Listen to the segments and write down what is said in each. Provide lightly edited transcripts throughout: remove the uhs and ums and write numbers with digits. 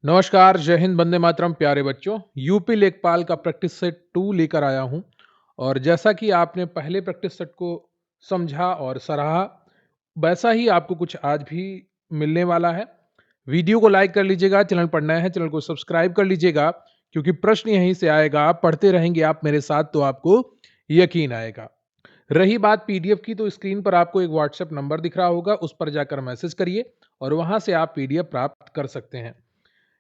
नमस्कार, जय हिंद, वंदे मातरम। प्यारे बच्चों, यूपी लेखपाल का प्रैक्टिस सेट 2 लेकर आया हूं। और जैसा कि आपने पहले प्रैक्टिस सेट को समझा और सराहा, वैसा ही आपको कुछ आज भी मिलने वाला है। वीडियो को लाइक कर लीजिएगा, चैनल पर नए हैं चैनल को सब्सक्राइब कर लीजिएगा, क्योंकि प्रश्न यहीं से आएगा। आप पढ़ते रहेंगे आप मेरे साथ तो आपको यकीन आएगा। रही बात पीडीएफ की, तो स्क्रीन पर आपको एक व्हाट्सएप नंबर दिख रहा होगा, उस पर जाकर मैसेज करिए और वहां से आप पीडीएफ प्राप्त कर सकते हैं।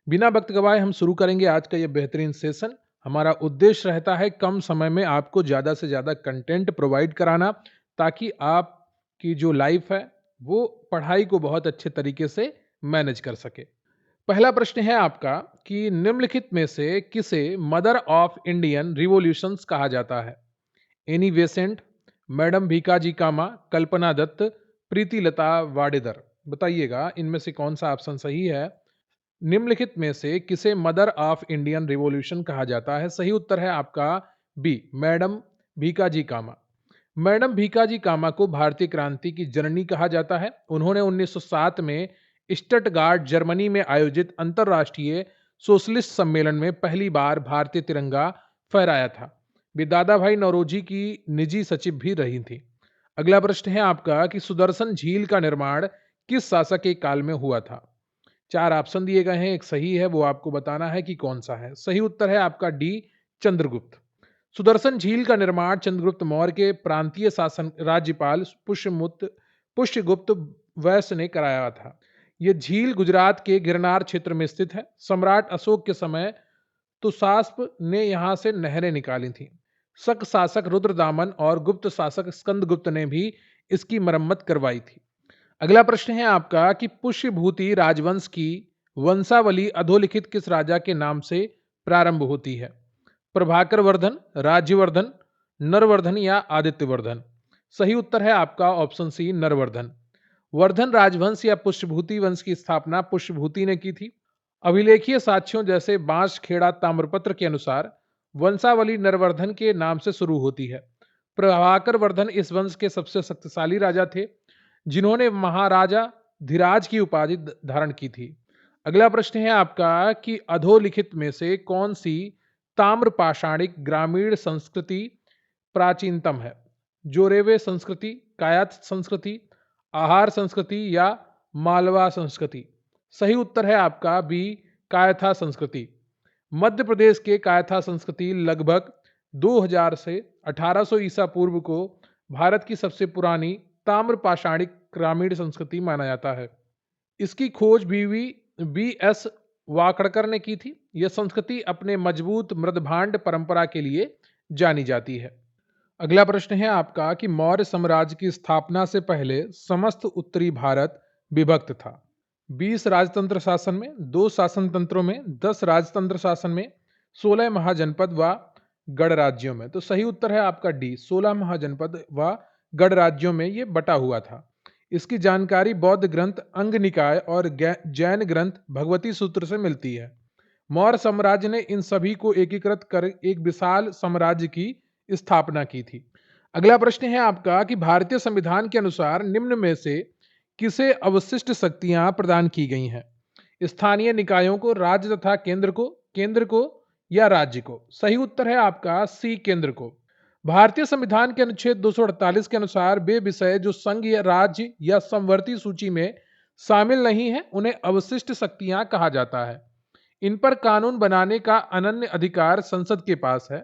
बिना वक्त गवाए हम शुरू करेंगे आज का ये बेहतरीन सेशन। हमारा उद्देश्य रहता है कम समय में आपको ज़्यादा से ज़्यादा कंटेंट प्रोवाइड कराना, ताकि आपकी जो लाइफ है वो पढ़ाई को बहुत अच्छे तरीके से मैनेज कर सके। पहला प्रश्न है आपका कि निम्नलिखित में से किसे मदर ऑफ इंडियन रिवॉल्यूशंस कहा जाता है? एनी बेसेंट, मैडम भीकाजी कामा, कल्पना दत्त, प्रीतिलता वाडेदर। बताइएगा इनमें से कौन सा ऑप्शन सही है। निम्नलिखित में से किसे मदर ऑफ इंडियन रिवॉल्यूशन कहा जाता है? सही उत्तर है आपका बी, मैडम भीकाजी कामा। मैडम भीकाजी कामा को भारतीय क्रांति की जननी कहा जाता है। उन्होंने 1907 में स्टटगार्ट जर्मनी में आयोजित अंतर्राष्ट्रीय सोशलिस्ट सम्मेलन में पहली बार भारतीय तिरंगा फहराया था। वे दादा भाई नौरोजी की निजी सचिव भी रही थी। अगला प्रश्न है आपका कि सुदर्शन झील का निर्माण किस शासक के काल में हुआ था? 4 ऑप्शन दिए गए हैं, एक सही है, वो आपको बताना है कि कौन सा है। सही उत्तर है आपका डी, चंद्रगुप्त। सुदर्शन झील का निर्माण चंद्रगुप्त मौर्य के प्रांतीय शासन राज्यपाल पुष्यगुप्त वैश्य ने कराया था। यह झील गुजरात के गिरनार क्षेत्र में स्थित है। सम्राट अशोक के समय तुषास्प ने यहाँ से नहरें निकाली थी। शक शासक रुद्रदामन और गुप्त शासक स्कंदगुप्त ने भी इसकी मरम्मत करवाई थी। अगला प्रश्न है आपका कि पुष्यभूति राजवंश की वंशावली अधोलिखित किस राजा के नाम से प्रारंभ होती है? प्रभाकर वर्धन, राज्यवर्धन, नरवर्धन या आदित्यवर्धन। सही उत्तर है आपका ऑप्शन सी, नरवर्धन। वर्धन राजवंश या पुष्यभूति वंश की स्थापना पुष्यभूति ने की थी। अभिलेखीय साक्ष्यों जैसे बांसखेड़ा ताम्रपत्र के अनुसार वंशावली नरवर्धन के नाम से शुरू होती है। प्रभाकर वर्धन इस वंश के सबसे शक्तिशाली राजा थे, जिन्होंने महाराजा धीराज की उपाधि धारण की थी। अगला प्रश्न है आपका कि अधोलिखित में से कौन सी ताम्र पाषाणिक ग्रामीण संस्कृति प्राचीनतम है? जोरेवे संस्कृति, कायथ संस्कृति, आहार संस्कृति या मालवा संस्कृति। सही उत्तर है आपका बी, कायथा संस्कृति। मध्य प्रदेश के कायथा संस्कृति लगभग 2000 से 1800 ईसा पूर्व को भारत की सबसे पुरानी ताम्र पाषाणिक ग्रामीण संस्कृति माना जाता है। इसकी खोज बी एस वाकड़कर ने की थी। यह संस्कृति अपने मजबूत मृदभांड परंपरा के लिए जानी जाती है। अगला प्रश्न है आपका कि मौर्य साम्राज्य की स्थापना से पहले समस्त उत्तरी भारत विभक्त था। 20 राजतंत्र शासन में, 2 शासन तंत्रों में, 10 राजतंत्र शासन में, 16 महाजनपद व गढ़ राज्यों में। तो सही उत्तर है आपका डी, 16 महाजनपद व गढ़ राज्यों में ये बटा हुआ था। इसकी जानकारी बौद्ध ग्रंथ अंग निकाय और जैन ग्रंथ भगवती सूत्र से मिलती है। मौर्य साम्राज्य ने इन सभी को एकीकृत कर एक विशाल साम्राज्य की स्थापना की थी। अगला प्रश्न है आपका कि भारतीय संविधान के अनुसार निम्न में से किसे अवशिष्ट शक्तियां प्रदान की गई हैं? स्थानीय निकायों को, राज्य तथा केंद्र को या राज्य को। सही उत्तर है आपका सी, केंद्र को। भारतीय संविधान के अनुच्छेद 248 के अनुसार वे विषय जो संघ या राज्य या समवर्ती सूची में शामिल नहीं है, उन्हें अवशिष्ट शक्तियां कहा जाता है। इन पर कानून बनाने का अनन्य अधिकार संसद के पास है।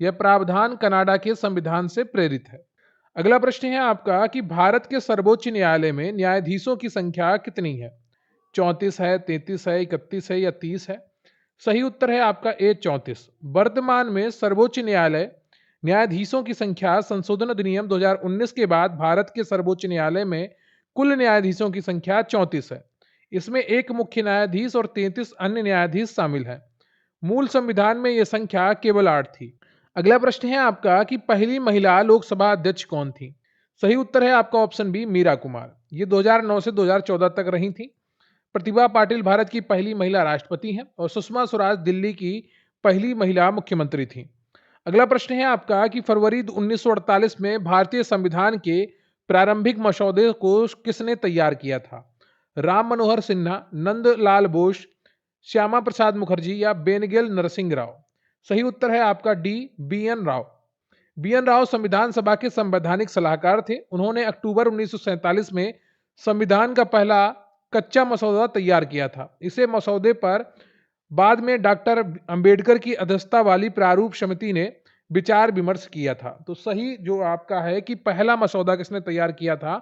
यह प्रावधान कनाडा के संविधान से प्रेरित है। अगला प्रश्न है आपका कि भारत के सर्वोच्च न्यायालय में न्यायाधीशों की संख्या कितनी है? 34 है, 33 है, 31 है या 30 है। सही उत्तर है आपका ए, 34। वर्तमान में सर्वोच्च न्यायालय न्यायाधीशों की संख्या संशोधन अधिनियम 2019 के बाद भारत के सर्वोच्च न्यायालय में कुल न्यायाधीशों की संख्या 34 है। इसमें एक मुख्य न्यायाधीश और 33 अन्य न्यायाधीश शामिल हैं। मूल संविधान में यह संख्या केवल 8 थी। अगला प्रश्न है आपका कि पहली महिला लोकसभा अध्यक्ष कौन थी? सही उत्तर है आपका ऑप्शन बी, मीरा कुमार। ये 2009 से 2014 तक रही थी। प्रतिभा पाटिल भारत की पहली महिला राष्ट्रपति हैं और सुषमा स्वराज दिल्ली की पहली महिला मुख्यमंत्री थी। अगला प्रश्न है आपका कि फरवरी 1948 में भारतीय संविधान के प्रारंभिक मसौदे को किसने तैयार किया था? राम मनोहर सिन्हा, नंदलाल बोस, श्यामा प्रसाद मुखर्जी या बेनगेल नरसिंह राव? सही उत्तर है आपका D, BN. Rao. BN. Rao संविधान सभा के संवैधानिक सलाहकार थे। उन्होंने अक्टूबर 1947 में संविधान का पहला कच्चा मसौदा तैयार किया था। इसे मसौदे पर बाद में डॉक्टर अंबेडकर की अध्यक्षता वाली प्रारूप समिति ने विचार विमर्श किया था। तो सही जो आपका है कि पहला मसौदा किसने तैयार किया था,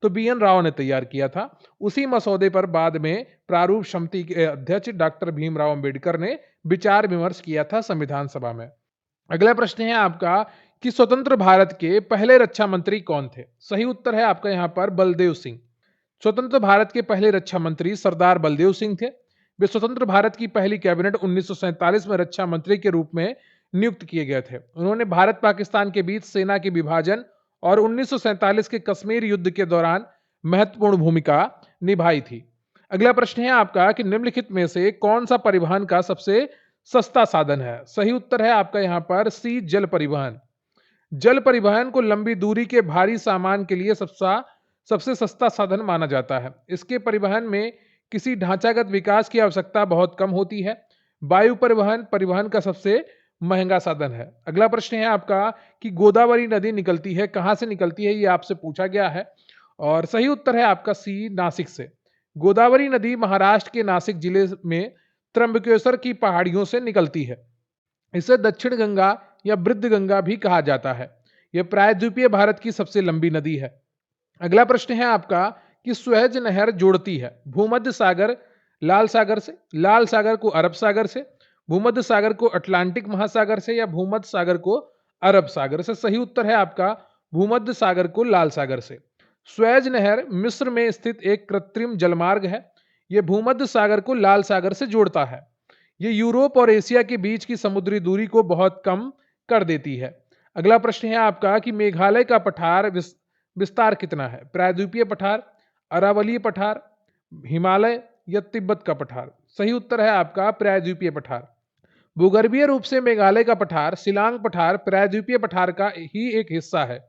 तो बी.एन. राव ने तैयार किया था। उसी मसौदे पर बाद में प्रारूप समिति के अध्यक्ष डॉक्टर भीमराव अंबेडकर ने विचार विमर्श किया था संविधान सभा में। अगला प्रश्न है आपका कि स्वतंत्र भारत के पहले रक्षा मंत्री कौन थे? सही उत्तर है आपका यहाँ पर बलदेव सिंह। स्वतंत्र भारत के पहले रक्षा मंत्री सरदार बलदेव सिंह थे। वे स्वतंत्र भारत की पहली कैबिनेट 1947 में रक्षा मंत्री के रूप में नियुक्त किए गए थे। उन्होंने भारत पाकिस्तान के बीच सेना के विभाजन और 1947 के कश्मीर युद्ध के दौरान महत्वपूर्ण भूमिका निभाई थी। अगला प्रश्न है आपका कि निम्नलिखित में से कौन सा परिवहन का सबसे सस्ता साधन है? सही उत्तर है आपका यहाँ पर सी, जल परिवहन। जल परिवहन को लंबी दूरी के भारी सामान के लिए सबसे सस्ता साधन माना जाता है। इसके परिवहन में किसी ढांचागत विकास की आवश्यकता बहुत कम होती है। वायु परिवहन परिवहन का सबसे महंगा साधन है। अगला प्रश्न है आपका कि गोदावरी नदी निकलती है, कहाँ से निकलती है, ये आपसे पूछा गया है और सही उत्तर है आपका सी, नासिक से। गोदावरी नदी महाराष्ट्र के नासिक जिले में त्र्यंबकेश्वर की पहाड़ियों से निकलती है। इसे दक्षिण गंगा या वृद्ध गंगा भी कहा जाता है। यह प्रायद्वीपीय भारत की सबसे लंबी नदी है। अगला प्रश्न है आपका कि स्वेज नहर जोड़ती है भूमध्य सागर लाल सागर से, लाल सागर को अरब सागर से, भूमध्य सागर को अटलांटिक महासागर से या भूमध्य सागर को अरब सागर से? सही उत्तर है आपका भूमध्य सागर को लाल सागर से। स्वेज नहर मिस्र में स्थित एक कृत्रिम जलमार्ग है। यह भूमध्य सागर को लाल सागर से जोड़ता है। यह यूरोप और एशिया के बीच की समुद्री दूरी को बहुत कम कर देती है। अगला प्रश्न है आपका कि मेघालय का पठार विस्तार कितना है? प्रायद्वीपीय पठार, अरावलीय पठार, हिमालय या तिब्बत का पठार? सही उत्तर है आपका प्रायद्वीपीय पठार। भूगर्भीय रूप से मेघालय का पठार शिलांग पठार प्रायद्वीपीय पठार का ही एक हिस्सा है।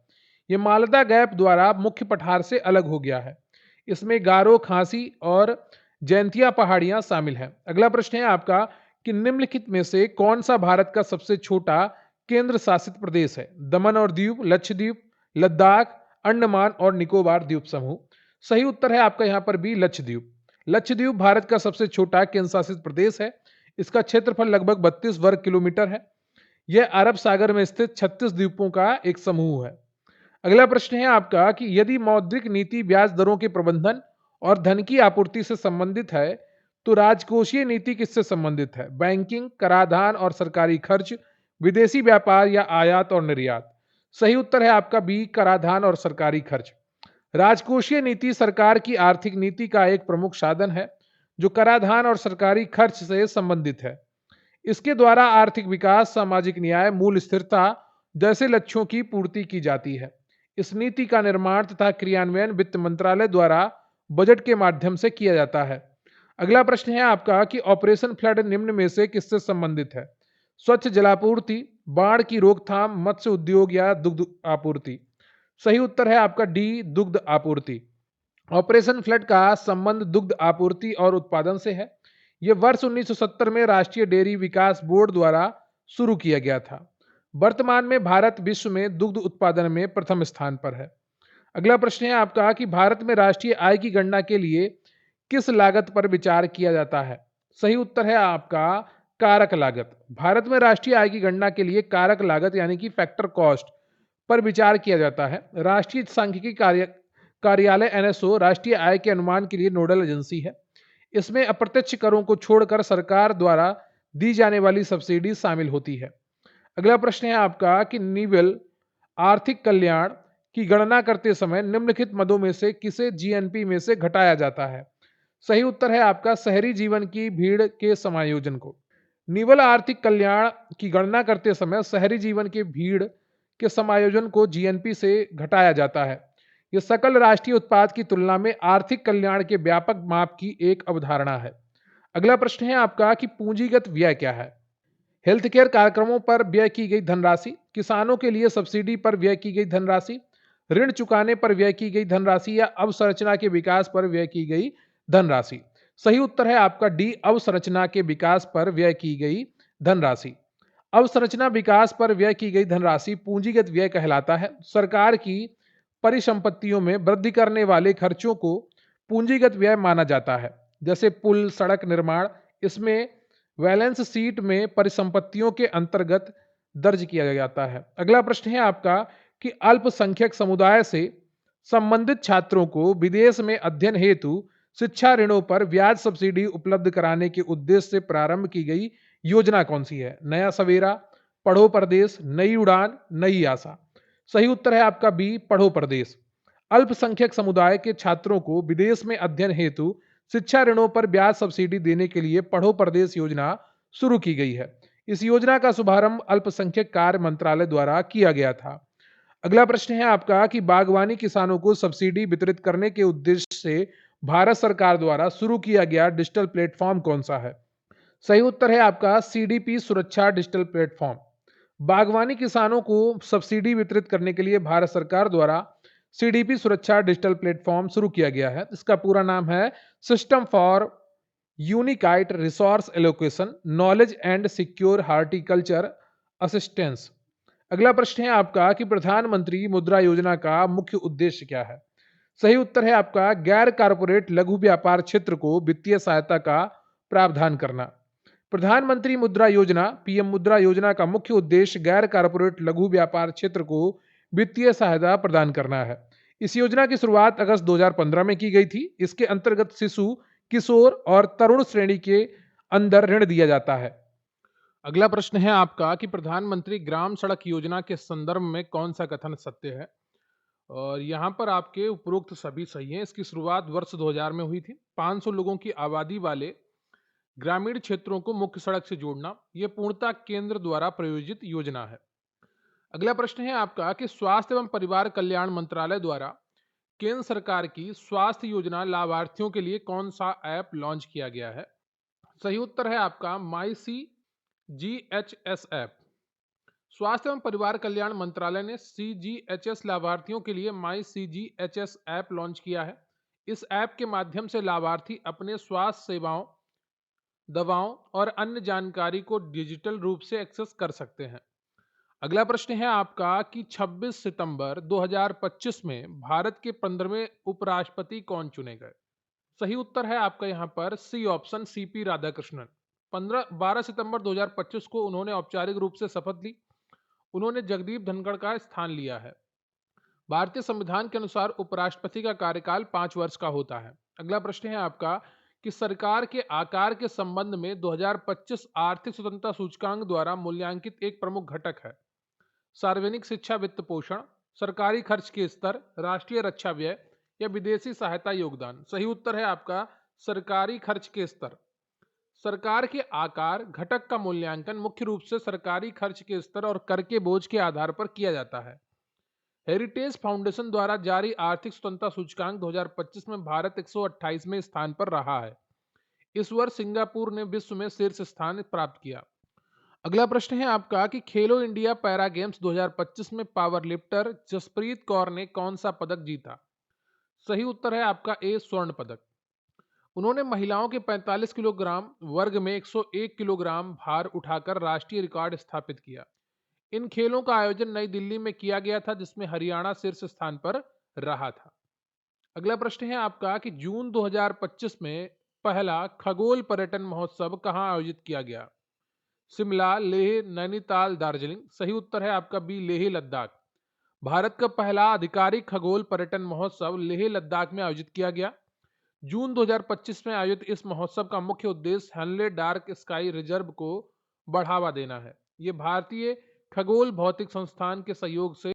यह मालदा गैप द्वारा मुख्य पठार से अलग हो गया है। इसमें गारो, खासी और जैंतिया पहाड़ियां शामिल हैं। अगला प्रश्न है आपका कि निम्नलिखित में से कौन सा भारत का सबसे छोटा केंद्र शासित प्रदेश है? दमन और दीव, लक्षद्वीप, लद्दाख, अंडमान और निकोबार द्वीप समूह? सही उत्तर है आपका यहाँ पर भी लक्षद्वीप। लक्षद्वीप भारत का सबसे छोटा केंद्र शासित प्रदेश है। इसका क्षेत्रफल लगभग 32 वर्ग किलोमीटर है। यह अरब सागर में स्थित 36 द्वीपों का एक समूह है। अगला प्रश्न है आपका कि यदि मौद्रिक नीति ब्याज दरों के प्रबंधन और धन की आपूर्ति से संबंधित है तो राजकोषीय नीति किससे संबंधित है? बैंकिंग, कराधान और सरकारी खर्च, विदेशी व्यापार या आयात और निर्यात? सही उत्तर है आपका बी, कराधान और सरकारी खर्च। राजकोषीय नीति सरकार की आर्थिक नीति का एक प्रमुख साधन है जो कराधान और सरकारी खर्च से संबंधित है। इसके द्वारा आर्थिक विकास, सामाजिक न्याय, मूल्य स्थिरता जैसे लक्ष्यों की पूर्ति की जाती है। इस नीति का निर्माण तथा क्रियान्वयन वित्त मंत्रालय द्वारा बजट के माध्यम से किया जाता है। अगला प्रश्न है आपका कि ऑपरेशन फ्लड निम्न में से किससे संबंधित है? स्वच्छ जलापूर्ति, बाढ़ की रोकथाम, मत्स्य उद्योग या दुग्ध आपूर्ति? सही उत्तर है आपका डी, दुग्ध आपूर्ति। ऑपरेशन फ्लड का संबंध दुग्ध आपूर्ति और उत्पादन से है। यह वर्ष 1970 में राष्ट्रीय डेयरी विकास बोर्ड द्वारा शुरू किया गया था। वर्तमान में भारत विश्व में दुग्ध उत्पादन में प्रथम स्थान पर है। अगला प्रश्न है आपका कि भारत में राष्ट्रीय आय की गणना के लिए किस लागत पर विचार किया जाता है? सही उत्तर है आपका कारक लागत। भारत में राष्ट्रीय आय की गणना के लिए कारक लागत यानी कि फैक्टर कॉस्ट पर विचार किया जाता है। राष्ट्रीय सांख्यिकी कार्यालय एनएसओ राष्ट्रीय आय के अनुमान के लिए नोडल एजेंसी है। इसमें अप्रत्यक्ष करों को छोड़कर सरकार द्वारा दी जाने वाली सब्सिडी शामिल होती है। अगला प्रश्न है आपका कि निवल आर्थिक कल्याण की गणना करते समय निम्नलिखित मदों में से किसे जीएनपी में से घटाया जाता है? सही उत्तर है आपका शहरी जीवन की भीड़ के समायोजन को। निवल आर्थिक कल्याण की गणना करते समय शहरी जीवन के भीड़ के समायोजन को जीएनपी से घटाया जाता है। यह सकल राष्ट्रीय उत्पाद की तुलना में आर्थिक कल्याण के व्यापक माप की एक अवधारणा है। अगला प्रश्न है आपका कि पूंजीगत व्यय क्या है? हेल्थ केयर कार्यक्रमों पर व्यय की गई धनराशि, किसानों के लिए सब्सिडी पर व्यय की गई धनराशि, ऋण चुकाने पर व्यय की गई धनराशि या अवसंरचना के विकास पर व्यय की गई धनराशि? सही उत्तर है आपका डी, अवसंरचना के विकास पर व्यय की गई धनराशि। अवसंरचना विकास पर व्यय की गई धनराशि पूंजीगत व्यय कहलाता है। सरकार की परिसंपत्तियों में वृद्धि करने वाले खर्चों को पूंजीगत व्यय माना जाता है। जैसे पुल, सड़क निर्माण, इसमें बैलेंस शीट में परिसंपत्तियों के अंतर्गत दर्ज किया जाता है। अगला प्रश्न है आपका कि अल्पसंख्यक समुदाय से संबंधित छात्रों को विदेश में अध्ययन हेतु शिक्षा ऋणों पर ब्याज सब्सिडी उपलब्ध कराने के उद्देश्य से प्रारंभ की गई योजना कौन सी है? नया सवेरा, पढ़ो परदेश, नई उड़ान, नई आशा। सही उत्तर है आपका बी, पढ़ो परदेश। अल्पसंख्यक समुदाय के छात्रों को विदेश में अध्ययन हेतु शिक्षा ऋणों पर ब्याज सब्सिडी देने के लिए पढ़ो परदेश योजना शुरू की गई है। इस योजना का शुभारंभ अल्पसंख्यक कार्य मंत्रालय द्वारा किया गया था। अगला प्रश्न है आपका कि बागवानी किसानों को सब्सिडी वितरित करने के उद्देश्य से भारत सरकार द्वारा शुरू किया गया डिजिटल प्लेटफॉर्म कौन सा है? सही उत्तर है आपका सीडीपी सुरक्षा डिजिटल प्लेटफॉर्म। बागवानी किसानों को सब्सिडी वितरित करने के लिए भारत सरकार द्वारा सीडीपी सुरक्षा डिजिटल प्लेटफॉर्म शुरू किया गया है। इसका पूरा नाम है system for unified resource allocation knowledge and secure horticulture assistance. अगला प्रश्न है आपका कि प्रधानमंत्री मुद्रा योजना का मुख्य उद्देश्य क्या है? सही उत्तर है आपका गैर कारपोरेट लघु व्यापार क्षेत्र को वित्तीय सहायता का प्रावधान करना। प्रधानमंत्री मुद्रा योजना पीएम मुद्रा योजना का मुख्य उद्देश्य गैर कारपोरेट लघु व्यापार क्षेत्र को वित्तीय सहायता प्रदान करना है। इस योजना की शुरुआत अगस्त 2015 में की गई थी। इसके अंतर्गत शिशु, किशोर और तरुण श्रेणी के अंदर ऋण दिया जाता है। अगला प्रश्न है आपका कि प्रधानमंत्री ग्राम सड़क योजना के संदर्भ में कौन सा कथन सत्य है? और यहाँ पर आपके उपरोक्त सभी सही हैं। इसकी शुरुआत वर्ष 2000 में हुई थी। 500 लोगों की आबादी वाले ग्रामीण क्षेत्रों को मुख्य सड़क से जोड़ना, यह पूर्णतः केंद्र द्वारा प्रायोजित योजना है। अगला प्रश्न है आपका कि स्वास्थ्य एवं परिवार कल्याण मंत्रालय द्वारा केंद्र सरकार की स्वास्थ्य योजना लाभार्थियों के लिए कौन सा ऐप लॉन्च किया गया है? सही उत्तर है आपका माई सी GHS ऐप। स्वास्थ्य एवं परिवार कल्याण मंत्रालय ने CGHS लाभार्थियों के लिए माई CGHS ऐप लॉन्च किया है। इस ऐप के माध्यम से लाभार्थी अपने स्वास्थ्य सेवाओं, दवाओं और अन्य जानकारी को डिजिटल रूप से एक्सेस कर सकते हैं। अगला प्रश्न है आपका कि 26 सितंबर 2025 में भारत के 15वें उपराष्ट्रपति कौन चुने गए? सही उत्तर है आपका यहाँ पर सी ऑप्शन, CP राधाकृष्णन। 12 सितंबर 2025 को उन्होंने औपचारिक रूप से शपथ ली। उन्होंने जगदीप धनखड़ का स्थान लिया है। भारतीय संविधान के अनुसार उपराष्ट्रपति का कार्यकाल 5 वर्ष का होता है। अगला प्रश्न है आपका कि सरकार के आकार के संबंध में 2025 आर्थिक स्वतंत्रता सूचकांक द्वारा मूल्यांकित एक प्रमुख घटक है। सार्वजनिक शिक्षा वित्त पोषण, सरकारी खर्च के स्तर, राष्ट्रीय रक्षा व्यय या विदेशी सहायता योगदान। सही उत्तर है आपका सरकारी खर्च के स्तर। सरकार के आकार घटक का मूल्यांकन मुख्य रूप से सरकारी खर्च के स्तर और कर के बोझ के आधार पर किया जाता है। हेरिटेज फाउंडेशन द्वारा जारी आर्थिक स्वतंत्रता सूचकांक 2025 में भारत 128वें स्थान पर रहा है। इस वर्ष सिंगापुर ने विश्व में शीर्ष स्थान प्राप्त किया। अगला प्रश्न है आपका कि खेलो इंडिया पैरा गेम्स 2025 में पावर लिफ्टर जसप्रीत कौर ने कौन सा पदक जीता? सही उत्तर है आपका ए, स्वर्ण पदक। उन्होंने महिलाओं के 45 किलोग्राम वर्ग में 101 किलोग्राम भार उठाकर राष्ट्रीय रिकॉर्ड स्थापित किया। इन खेलों का आयोजन नई दिल्ली में किया गया था, जिसमें हरियाणा शीर्ष स्थान पर रहा था। अगला प्रश्न है आपका कि जून 2025 में पहला खगोल पर्यटन महोत्सव कहां आयोजित किया गया? शिमला, लेह, नैनीताल, दार्जिलिंग। सही उत्तर है आपका बी, लेह लद्दाख। भारत का पहला आधिकारिक खगोल पर्यटन महोत्सव लेह लद्दाख में आयोजित किया गया। जून 2025 में आयोजित इस महोत्सव का मुख्य उद्देश्य हेनले डार्क स्काई रिजर्व को बढ़ावा देना है। यह भारतीय खगोल भौतिक संस्थान के सहयोग से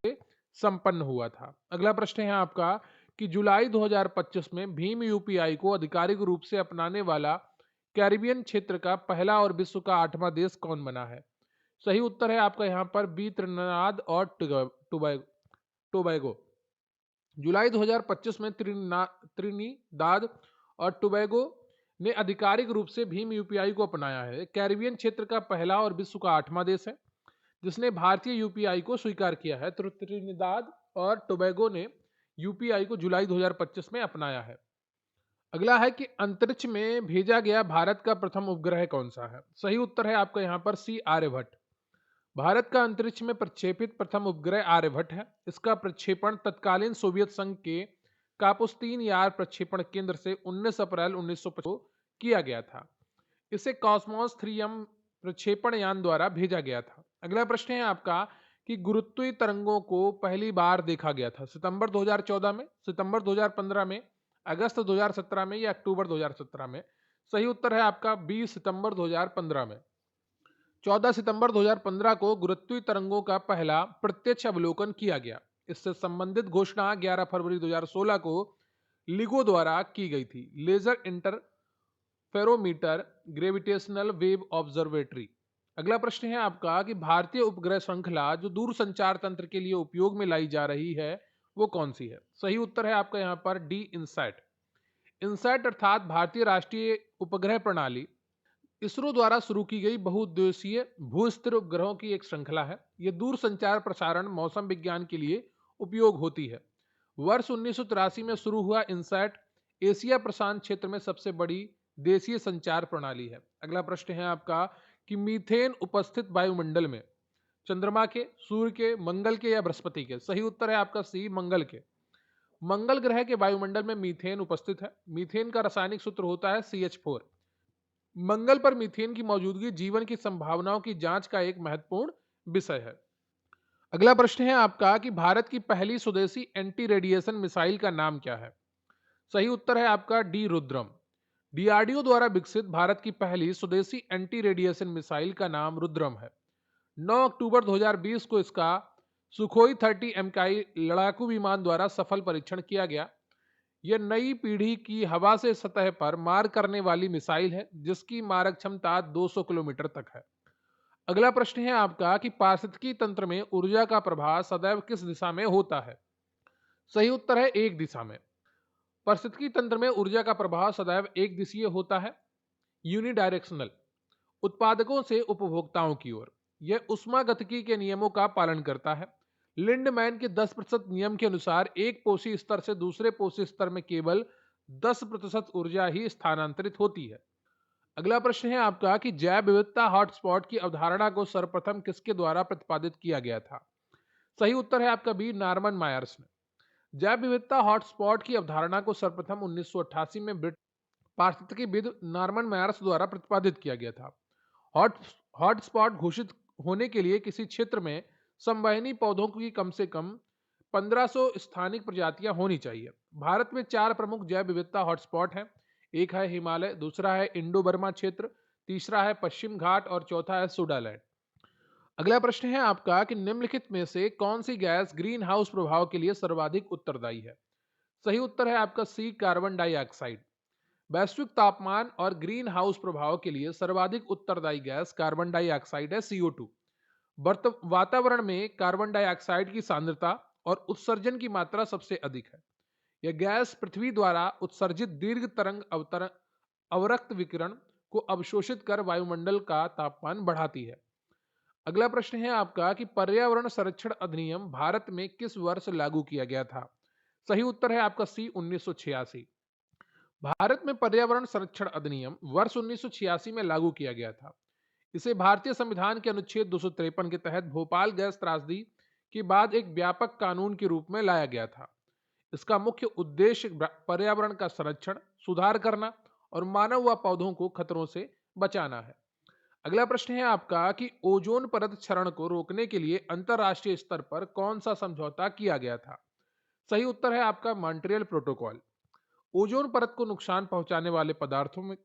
संपन्न हुआ था। अगला प्रश्न है आपका कि जुलाई 2025 में भीम यूपीआई को आधिकारिक रूप से अपनाने वाला कैरिबियन क्षेत्र का पहला और विश्व का 8वां देश कौन बना है? सही उत्तर है आपका यहाँ पर बी, त्रिनिदाद और टोबैगो। जुलाई 2025 में त्रिनिदाद और टोबैगो ने आधिकारिक रूप से भीम यूपीआई को अपनाया है। कैरिबियन क्षेत्र का पहला और विश्व का 8वां देश है जिसने भारतीय यूपीआई को स्वीकार किया है। तो त्रिनिदाद और टोबैगो ने यूपीआई को जुलाई 2025 में अपनाया है। अगला है कि अंतरिक्ष में भेजा गया भारत का प्रथम उपग्रह कौन सा है? सही उत्तर है आपका यहाँ पर सी, आर्यभट्ट। भारत का अंतरिक्ष में प्रक्षेपित प्रथम उपग्रह आर्यभट्ट है। इसका प्रक्षेपण तत्कालीन सोवियत संघ के कापुस्तीन यार प्रक्षेपण केंद्र से 19 अप्रैल 1950 को किया गया था। इसे कॉस्मोस 3M प्रक्षेपण यान द्वारा भेजा गया था। अगला प्रश्न है आपका कि गुरुत्वीय तरंगों को पहली बार देखा गया था सितंबर 2014 में, सितंबर 2015 में, अगस्त 2017 में या अक्टूबर 2017 में? सही उत्तर है आपका 20 सितंबर 2015 में। 14 सितंबर 2015 को गुरुत्वीय तरंगों का पहला प्रत्यक्ष अवलोकन किया गया। इससे संबंधित घोषणा 11 फरवरी 2016 को लिगो द्वारा की गई थी। Laser interferometer gravitational wave observatory. अगला प्रश्न है आपका कि भारतीय उपग्रह श्रृंखला जो दूर संचार तंत्र के लिए उपयोग में लाई जा रही है वो कौन सी है? सही उत्तर है आपका यहाँ पर डी, इनसैट। इनसैट अर्थात भारतीय राष्ट्रीय उपग्रह प्रणाली इसरो द्वारा शुरू की गई बहुउद्देशीय भू-स्थिर उपग्रहों की एक श्रृंखला है। यह दूर संचार, प्रसारण, मौसम विज्ञान के लिए उपयोग होती है। वर्ष 1983 में शुरू हुआ इनसैट एशिया प्रशांत क्षेत्र में सबसे बड़ी देशीय संचार प्रणाली है। अगला प्रश्न है आपका कि मीथेन उपस्थित वायुमंडल में चंद्रमा के, सूर्य के, मंगल के या बृहस्पति के? सही उत्तर है आपका सी, मंगल के। मंगल ग्रह के वायुमंडल में मीथेन उपस्थित है। मीथेन का रासायनिक सूत्र होता है CH4। मंगल पर मीथेन की मौजूदगी जीवन की संभावनाओं की जांच का एक महत्वपूर्ण विषय है। अगला प्रश्न है आपका कि भारत की पहली स्वदेशी एंटी रेडिएशन मिसाइल का नाम क्या है? सही उत्तर है आपका डी, रुद्रम। डीआरडीओ द्वारा विकसित भारत की पहली स्वदेशी एंटी रेडिएशन मिसाइल का नाम रुद्रम है। 9 अक्टूबर 2020 को इसका सुखोई 30 MKI लड़ाकू विमान द्वारा सफल परीक्षण किया गया। यह नई पीढ़ी की हवा से सतह पर मार करने वाली मिसाइल है जिसकी मारक क्षमता 200 किलोमीटर तक है। अगला प्रश्न है आपका कि पारिस्थितिकी तंत्र में ऊर्जा का प्रवाह सदैव किस दिशा में होता है? सही उत्तर है एक दिशा में। पारिस्थितिकी तंत्र में ऊर्जा का प्रवाह सदैव एक दिशीय होता है, यूनिडायरेक्शनल, उत्पादकों से उपभोक्ताओं की ओर। यह ऊष्मागतिकी के नियमों का पालन करता है। लिंडमैन के 10% नियम के अनुसार एक पोषी स्तर से दूसरे पोषी स्तर में केवल 10% ऊर्जा ही स्थानांतरित होती है। अगला प्रश्न है आपका कि जैव विविधता हॉटस्पॉट की अवधारणा को सर्वप्रथम किसके द्वारा प्रतिपादित किया गया था? सही उत्तर है आपका बी, नॉर्मन मायर्स ने। जैव विविधता हॉटस्पॉट की अवधारणा को सर्वप्रथम 1988 में ब्रिट पारिस्थितिकीविद नॉर्मन मायर्स द्वारा प्रतिपादित किया गया था। हॉट हॉटस्पॉट घोषित होने के लिए किसी क्षेत्र में संवहनी पौधों की कम से कम 1500 स्थानिक प्रजातियां होनी चाहिए। भारत में 4 प्रमुख जैव विविधता हॉटस्पॉट हैं। एक है हिमालय, दूसरा है इंडो बर्मा क्षेत्र, तीसरा है पश्चिम घाट और चौथा है सुडालैंड। अगला प्रश्न है आपका कि निम्नलिखित में से कौन सी गैस ग्रीन हाउस प्रभाव के लिए सर्वाधिक उत्तरदायी है? सही उत्तर है आपका सी, कार्बन डाइऑक्साइड। वैश्विक तापमान और ग्रीन हाउस प्रभाव के लिए सर्वाधिक उत्तरदायी गैस कार्बन डाइऑक्साइड है, CO2। वातावरण में कार्बन डाइऑक्साइड की सांद्रता और उत्सर्जन की मात्रा सबसे अधिक है। यह गैस पृथ्वी द्वारा उत्सर्जित दीर्घ तरंग अवरक्त विकिरण को अवशोषित कर वायुमंडल का तापमान बढ़ाती है। अगला प्रश्न है आपका कि पर्यावरण संरक्षण अधिनियम भारत में किस वर्ष लागू किया गया था? सही उत्तर है आपका सी, 1986। भारत में पर्यावरण संरक्षण अधिनियम वर्ष 1986 में लागू किया गया था। इसे भारतीय संविधान के अनुच्छेद 253 के तहत भोपाल गैस त्रासदी के बाद एक व्यापक कानून के रूप में लाया गया था। इसका मुख्य उद्देश्य पर्यावरण का संरक्षण, सुधार करना और मानव व पौधों को खतरों से बचाना है। अगला प्रश्न है आपका कि ओजोन परत क्षरण को रोकने के लिए अंतरराष्ट्रीय स्तर पर कौन सा समझौता किया गया था? सही उत्तर है आपका मॉन्ट्रियल प्रोटोकॉल। ओजोन परत को नुकसान पहुंचाने वाले पदार्थों में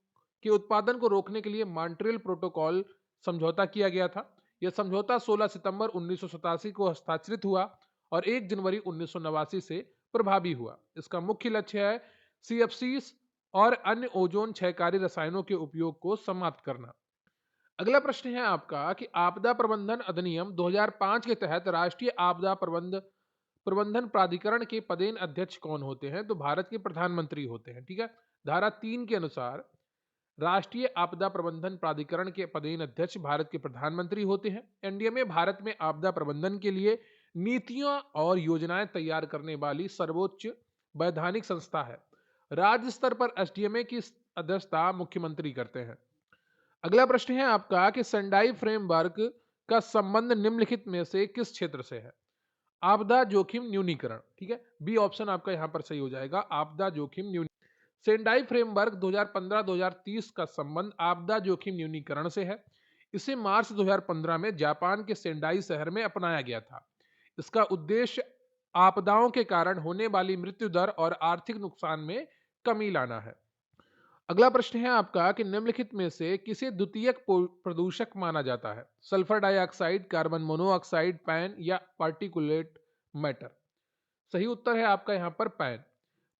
के उत्पादन को रोकने के लिए मॉन्ट्रियल प्रोटोकॉल समझौता किया गया था। यह समझौता 16 सितंबर 1987 को हस्ताक्षरित हुआ और 1 जनवरी 1989 से प्रभावी हुआ। इसका मुख्य लक्ष्य है CFCs और अन्य ओजोन क्षयकारी रसायनों के उपयोग को समाप्त करना। अगला प्रश्न है आपका कि आपदा प्रबंधन अधिनियम 2005 के तहत राष्ट्रीय आपदा प्रबंधन प्राधिकरण के पदेन अध्यक्ष कौन होते हैं? तो भारत के प्रधानमंत्री होते हैं। ठीक है। धारा 3 के अनुसार राष्ट्रीय आपदा प्रबंधन प्राधिकरण के पदेन अध्यक्ष भारत के प्रधानमंत्री होते हैं। एनडीए में भारत में आपदा प्रबंधन के लिए नीतियां और योजनाएं तैयार करने वाली सर्वोच्च वैधानिक संस्था है। राज्य स्तर पर एसडीएमए की अध्यक्षता मुख्यमंत्री करते हैं। अगला प्रश्न है आपका कि सेंडाई फ्रेमवर्क का संबंध निम्नलिखित में से किस क्षेत्र से है? आपदा जोखिम न्यूनीकरण, ठीक है, बी ऑप्शन आपका यहां पर सही हो जाएगा, आपदा जोखिम न्यूनी। सेंडाई फ्रेमवर्क 2015-2030 का संबंध आपदा जोखिम न्यूनीकरण से है। इसे मार्च 2015 में जापान के सेंडाई शहर में अपनाया गया था। इसका उद्देश्य आपदाओं के कारण होने वाली मृत्यु दर और आर्थिक नुकसान में कमी लाना है। अगला प्रश्न है आपका कि निम्नलिखित में से किसे द्वितीयक प्रदूषक माना जाता है? Sulphur dioxide, carbon monoxide, pan या पार्टिकुलेट मैटर? सही उत्तर है आपका यहाँ पर पैन।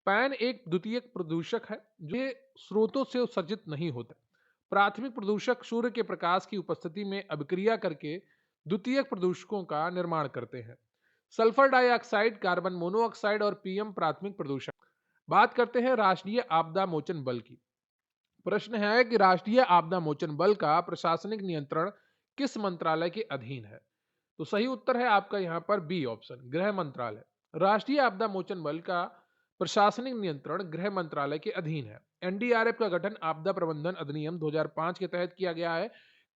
पैन एक द्वितीयक प्रदूषक है जो ये स्रोतों से उत्सर्जित नहीं होता। प्राथमिक प्रदूषक सूर्य के प्रकाश की उपस्थिति में अभिक्रिया करके द्वितीयक प्रदूषकों का निर्माण करते हैं। सल्फर डाइऑक्साइड, कार्बन मोनोऑक्साइड और पीएम प्राथमिक प्रदूषक। बात करते हैं राष्ट्रीय आपदा मोचन बल की। प्रश्न है कि राष्ट्रीय आपदा मोचन बल का प्रशासनिक नियंत्रण किस मंत्रालय के अधीन है? तो सही उत्तर है आपका यहाँ पर बी ऑप्शन, गृह मंत्रालय। राष्ट्रीय आपदा मोचन बल का प्रशासनिक नियंत्रण गृह मंत्रालय के अधीन है। एनडीआरएफ का गठन आपदा प्रबंधन अधिनियम 2005 के तहत किया गया है।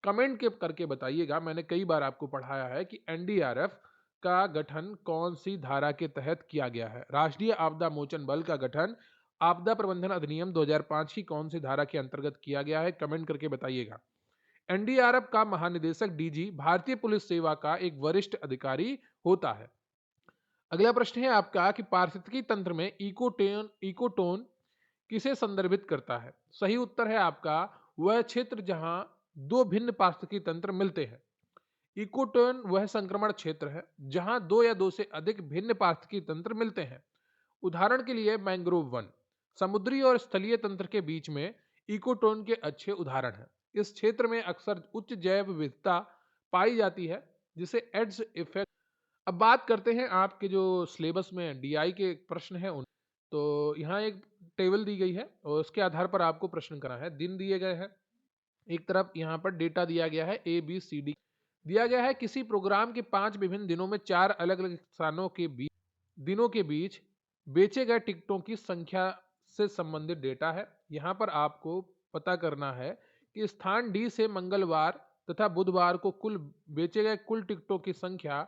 कमेंट के करके बताइएगा, मैंने कई बार आपको पढ़ाया है कि एनडीआरएफ का गठन कौन सी धारा के तहत किया गया है। राष्ट्रीय आपदा मोचन बल का गठन आपदा प्रबंधन अधिनियम 2005 की कौन सी धारा के अंतर्गत किया गया है, कमेंट करके बताइएगा। एनडीआरएफ का महानिदेशक डीजी भारतीय पुलिस सेवा का एक वरिष्ठ अधिकारी होता है। अगला प्रश्न है आपका कि पारिस्थितिकी तंत्र में इकोटोन किसे संदर्भित करता है? सही उत्तर है आपका वह क्षेत्र जहां दो भिन्न पारिस्थितिकी तंत्र मिलते हैं। इकोटोन वह संक्रमण क्षेत्र है जहां दो या दो से अधिक भिन्न पारिस्थितिकी तंत्र मिलते हैं। उदाहरण के लिए मैंग्रोव वन। समुद्री और स्थलीय तंत्र के बीच में इकोटोन के अच्छे उदाहरण हैं। इस क्षेत्र में अक्सर उच्च जैव विविधता पाई जाती है जिसे एड्स इफेक्ट। अब बात करते हैं आपके जो सिलेबस में डीआई के प्रश्न हैं उन। तो यहाँ एक टेबल दी गई है और उसके आधार पर आपको प्रश्न करना है। दिन दिए गए हैं, एक तरफ यहाँ पर डेटा दिया गया है ए बी सी डी दिया गया है। किसी प्रोग्राम के 5 विभिन्न दिनों में 4 अलग अलग स्थानों के बीच दिनों के बीच बेचे गए टिकटों की संख्या से संबंधित डेटा है। यहाँ पर आपको पता करना है कि स्थान डी से मंगलवार तथा बुधवार को कुल बेचे गए कुल टिकटों की संख्या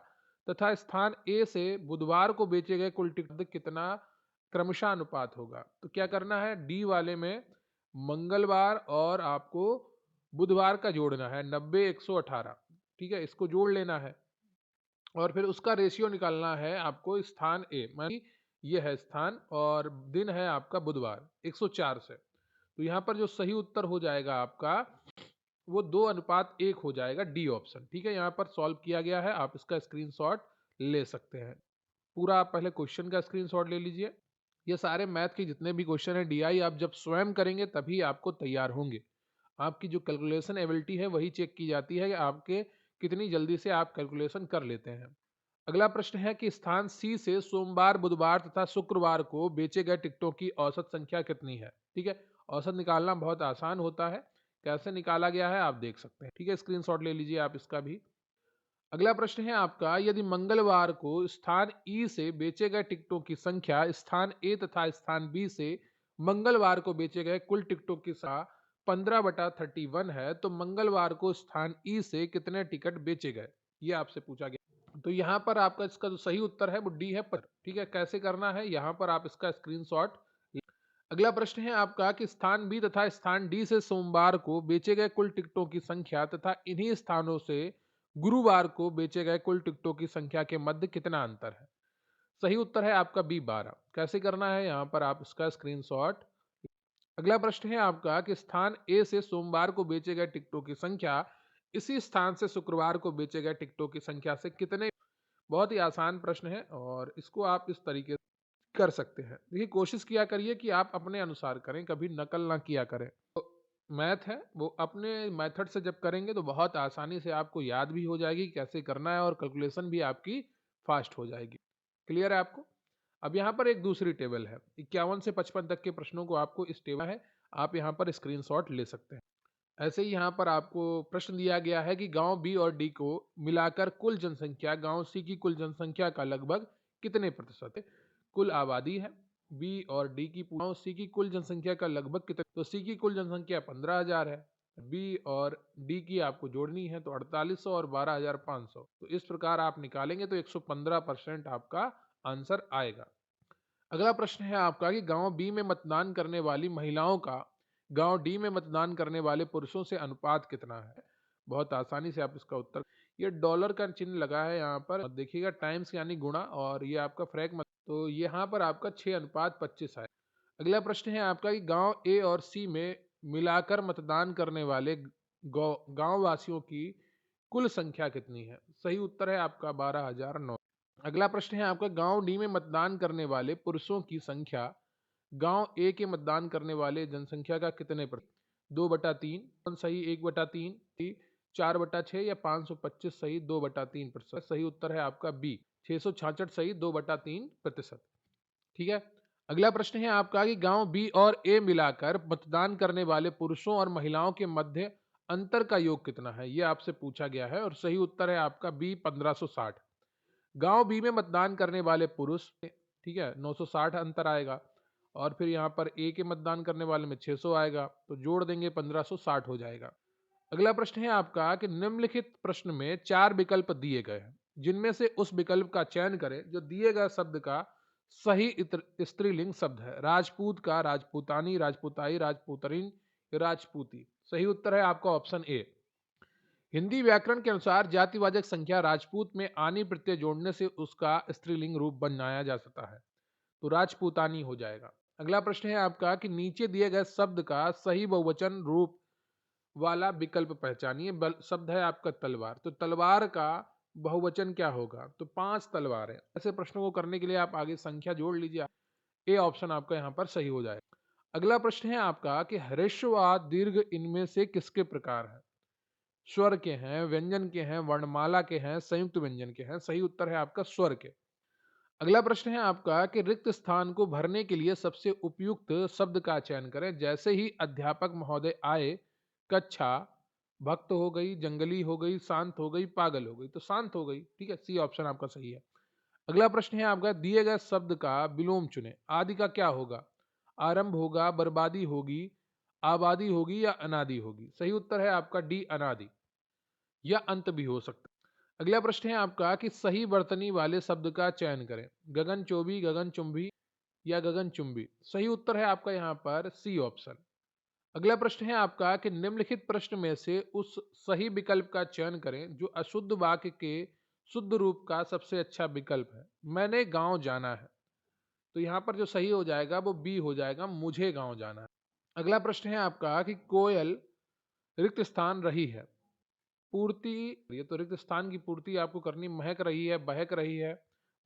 तथा स्थान ए से बुधवार को बेचे गए कुल टिकट कितना क्रमशः अनुपात होगा। तो क्या करना है, डी वाले में मंगलवार और आपको बुधवार का जोड़ना है 90 118, ठीक है, इसको जोड़ लेना है और फिर उसका रेशियो निकालना है आपको। स्थान ए मानी ये है स्थान और दिन है आपका बुधवार 104 से। तो यहाँ पर जो सही उत्तर हो जाएगा आपका वो 2:1 हो जाएगा, डी ऑप्शन। ठीक है, यहाँ पर सॉल्व किया गया है, आप इसका स्क्रीनशॉट ले सकते हैं। पूरा आप पहले क्वेश्चन का स्क्रीनशॉट ले लीजिए। ये सारे मैथ के जितने भी क्वेश्चन है डीआई आप जब स्वयं करेंगे तभी आपको तैयार होंगे। आपकी जो कैलकुलेशन एबिलिटी है वही चेक की जाती है कि आपके कितनी जल्दी से आप कैलकुलेशन कर लेते हैं। अगला प्रश्न है कि स्थान सी से सोमवार, बुधवार तथा शुक्रवार को बेचे गए टिकटों की औसत संख्या कितनी है? ठीक है, औसत निकालना बहुत आसान होता है। कैसे निकाला गया है आप देख सकते हैं। ठीक है, स्क्रीनशॉट ले लीजिए आप इसका भी। अगला प्रश्न है आपका, यदि मंगलवार को स्थान ई से बेचे गए टिकटों की संख्या स्थान ए तथा स्थान बी से मंगलवार को बेचे गए कुल टिकटों की संख्या 15/31 है तो मंगलवार को स्थान ई से कितने टिकट बेचे गए, ये आपसे पूछा गया। तो यहाँ पर आपका इसका जो सही उत्तर है वो डी है पर। ठीक है, कैसे करना है यहाँ पर आप इसका स्क्रीनशॉट। अगला प्रश्न है आपका कि स्थान बी तथा स्थान डी से सोमवार को बेचे गए कुल टिकटों की संख्या तथा इन्हीं स्थानों से गुरुवार को बेचे गए कुल टिकटों की संख्या के मध्य कितना अंतर है? सही उत्तर है आपका बी 12। कैसे करना है यहाँ पर आप इसका स्क्रीनशॉट। अगला प्रश्न है आपका कि स्थान ए से सोमवार को बेचे गए टिकटों की संख्या इसी स्थान से शुक्रवार को बेचे गए टिकटों की संख्या से कितने। बहुत ही आसान प्रश्न है और इसको आप इस तरीके से कर सकते हैं। देखिए, कोशिश किया करिए कि आप अपने अनुसार करें, कभी नकल ना किया करें। तो मैथ है वो अपने मेथड से जब करेंगे तो बहुत आसानी से आपको याद भी हो जाएगी कैसे करना है और कैलकुलेशन भी आपकी फास्ट हो जाएगी। क्लियर है आपको? अब यहाँ पर एक दूसरी टेबल है, 51 से 55 तक के प्रश्नों को आपको इस टेबल है, आप यहाँ पर स्क्रीनशॉट ले सकते हैं। ऐसे ही यहाँ पर आपको प्रश्न दिया गया है कि गांव बी और डी को मिलाकर कुल जनसंख्या गांव सी की कुल जनसंख्या का लगभग कितने प्रतिशत है? कुल आबादी है। बी और डी की पूछा हूं, सी की कुल जनसंख्या का लगभग कितना, तो सी की कुल जनसंख्या 15,000 है। बी और डी की आपको जोड़नी है तो 4800 और 12,500, तो इस प्रकार आप निकालेंगे तो 115% आपका आंसर आएगा। अगला प्रश्न है आपका कि गांव बी में मतदान करने वाली महिलाओं का गांव डी में मतदान करने वाले पुरुषों से अनुपात कितना है। बहुत आसानी से आप इसका उत्तर, ये डॉलर का चिन्ह लगा है यहाँ पर, और देखिएगा टाइम्स यानी गुणा, और ये आपका फ्रैक मत, तो यहाँ पर आपका 6:25 है। अगला प्रश्न है आपका कि गांव ए और सी में मिलाकर मतदान करने वाले गांव वासियों की कुल संख्या कितनी है। सही उत्तर है आपका 12,009। अगला प्रश्न है आपका गांव डी में मतदान करने वाले पुरुषों की संख्या गांव ए के मतदान करने वाले जनसंख्या का कितने प्रतिशत, 2/3 सही, 1/3, 4/6 या 525 सही, 2/3%। सही उत्तर है आपका बी, 666 सही, 2/3%। ठीक है। अगला प्रश्न है आपका कि गांव बी और ए मिलाकर मतदान करने वाले पुरुषों और महिलाओं के मध्य अंतर का योग कितना है, यह आपसे पूछा गया है, और सही उत्तर है आपका बी, 1560। गांव बी में मतदान करने वाले पुरुष, ठीक है, 960 अंतर आएगा, और फिर यहाँ पर ए के मतदान करने वाले में 600 आएगा, तो जोड़ देंगे 1560 हो जाएगा। अगला प्रश्न है आपका कि निम्नलिखित प्रश्न में 4 विकल्प दिए गए हैं, जिनमें से उस विकल्प का चयन करें जो दिए गए शब्द का सही स्त्रीलिंग शब्द है। राजपूत का राजपूतानी, राजपूताई, राजपूतरीन, राजपूती। सही उत्तर है आपका ऑप्शन ए। हिंदी व्याकरण के अनुसार जातिवाचक संख्या राजपूत में आनी प्रत्यय जोड़ने से उसका स्त्रीलिंग रूप बनाया जा सकता है, तो राजपूतानी हो जाएगा। अगला प्रश्न है आपका कि नीचे दिए गए शब्द का सही बहुवचन रूप वाला विकल्प पहचानिए। शब्द है आपका तलवार, तो तलवार का बहुवचन क्या होगा, तो 5 तलवारें। ऐसे प्रश्नों को करने के लिए आप आगे संख्या जोड़ लीजिए, ए ऑप्शन आपका यहाँ पर सही हो जाएगा। अगला प्रश्न है आपका कि ह्रस्व व दीर्घ इनमें से किसके प्रकार है। स्वर के हैं, व्यंजन के हैं, वर्णमाला के हैं, संयुक्त व्यंजन के हैं। सही उत्तर है आपका स्वर के। अगला प्रश्न है आपका कि रिक्त स्थान को भरने के लिए सबसे उपयुक्त शब्द का चयन करें। जैसे ही अध्यापक महोदय आए, कक्षा, भक्त हो गई, जंगली हो गई, शांत हो गई, पागल हो गई, तो शांत हो गई। ठीक है, सी ऑप्शन आपका सही है। अगला प्रश्न है आपका दिए गए शब्द का विलोम चुने। आदि का क्या होगा, आरंभ होगा, बर्बादी होगी, आबादी होगी या अनादि होगी। सही उत्तर है आपका डी, अनादि, या अंत भी हो सकता है। अगला प्रश्न है आपका कि सही वर्तनी वाले शब्द का चयन करें। गगनचोबी, गगनचुंबी या गगनचुंबी। सही उत्तर है आपका यहाँ पर सी ऑप्शन। अगला प्रश्न है आपका कि निम्नलिखित प्रश्न में से उस सही विकल्प का चयन करें जो अशुद्ध वाक्य के शुद्ध रूप का सबसे अच्छा विकल्प है। मैंने गांव जाना है, तो यहाँ पर जो सही हो जाएगा वो बी हो जाएगा, मुझे गांव जाना है। अगला प्रश्न है आपका कि कोयल रिक्त स्थान रही है, पूर्ति, ये तो रिक्त स्थान की पूर्ति आपको करनी, महक रही है, बहक रही है,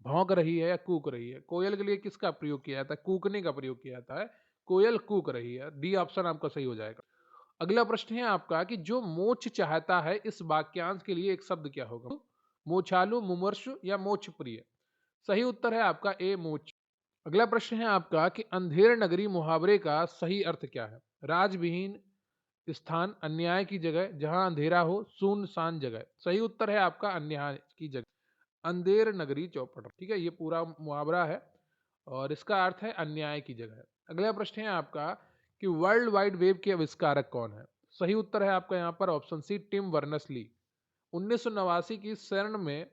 भौंक रही है या कूक रही है। कोयल के लिए किसका प्रयोग किया जाता है, कूकने का प्रयोग किया जाता है, कोयल कूक रही है। डी ऑप्शन आपका सही हो जाएगा। अगला प्रश्न है आपका कि जो मोक्ष चाहता है, इस वाक्यांश के लिए एक शब्द क्या होगा। मोछालू, मुमर्षु या मोक्ष प्रिय। सही उत्तर है आपका ए, मोक्ष। अगला प्रश्न है आपका कि अंधेर नगरी मुहावरे का सही अर्थ क्या है। राजविहीन स्थान, अन्याय की जगह, जहां अंधेरा हो, सुनसान जगह। सही उत्तर है आपका अन्याय की जगह, अंधेर नगरी चौपट। ठीक है, ये पूरा मुहावरा है और इसका अर्थ है अन्याय की जगह। अगला प्रश्न है आपका कि वर्ल्ड वाइड वेब के आविष्कारक कौन है। सही उत्तर है आपका यहाँ पर option C, Tim Berners Lee. 1989 की शरण में